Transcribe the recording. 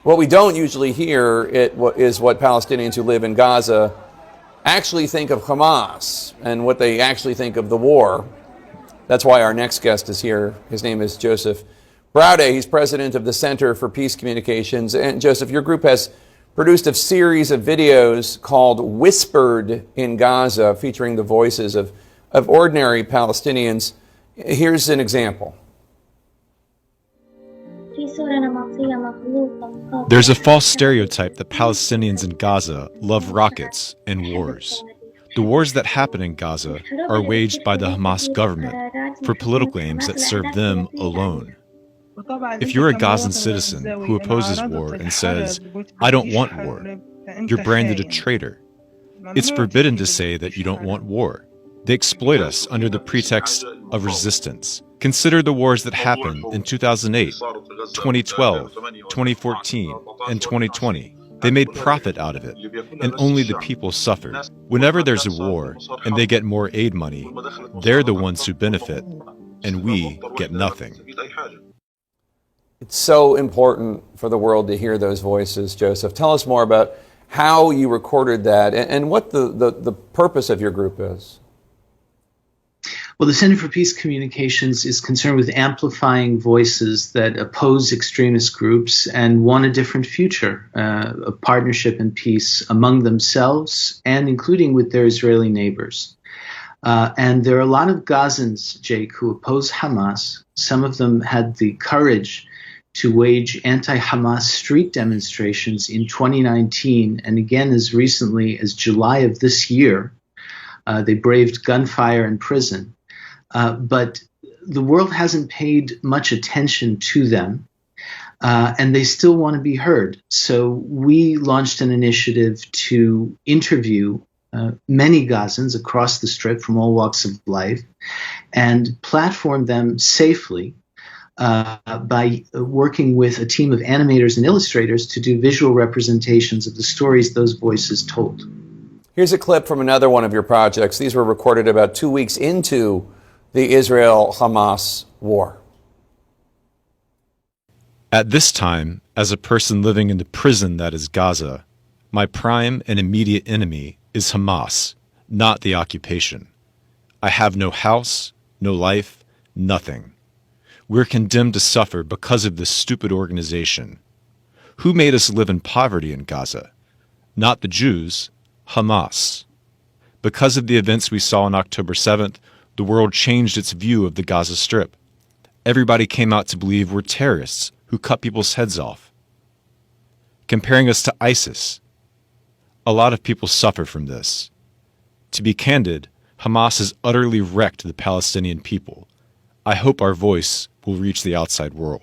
What we don't usually hear is what Palestinians who live in Gaza actually think of Hamas and what they actually think of the war. That's why our next guest is here. His name is Joseph Braude. He's president of the Center for Peace Communications. And Joseph, your group has produced a series of videos called Whispered in Gaza, featuring the voices of ordinary Palestinians. Here's an example. There's a false stereotype that Palestinians in Gaza love rockets and wars. The wars that happen in Gaza are waged by the Hamas government for political aims that serve them alone. If you're a Gazan citizen who opposes war and says, "I don't want war," you're branded a traitor. It's forbidden to say that you don't want war. They exploit us under the pretext of resistance. Consider the wars that happened in 2008, 2012, 2014, and 2020. They made profit out of it, and only the people suffered. Whenever there's a war and they get more aid money, they're the ones who benefit, and we get nothing. It's so important for the world to hear those voices, Joseph. Tell us more about how you recorded that and what the purpose of your group is. Well, the Center for Peace Communications is concerned with amplifying voices that oppose extremist groups and want a different future, of partnership and peace among themselves and including with their Israeli neighbors. And there are a lot of Gazans, Jake, who oppose Hamas. Some of them had the courage to wage anti-Hamas street demonstrations in 2019 and again as recently as July of this year. They braved gunfire and prison. But the world hasn't paid much attention to them, and they still want to be heard. So we launched an initiative to interview many Gazans across the Strip from all walks of life and platform them safely by working with a team of animators and illustrators to do visual representations of the stories those voices told. Here's a clip from another one of your projects. These were recorded about 2 weeks into the Israel-Hamas war. At this time, as a person living in the prison that is Gaza, my prime and immediate enemy is Hamas, not the occupation. I have no house, no life, nothing. We're condemned to suffer because of this stupid organization. Who made us live in poverty in Gaza? Not the Jews, Hamas. Because of the events we saw on October 7th, the world changed its view of the Gaza Strip. Everybody came out to believe we're terrorists who cut people's heads off, comparing us to ISIS. A lot of people suffer from this. To be candid, Hamas has utterly wrecked the Palestinian people. I hope our voice will reach the outside world.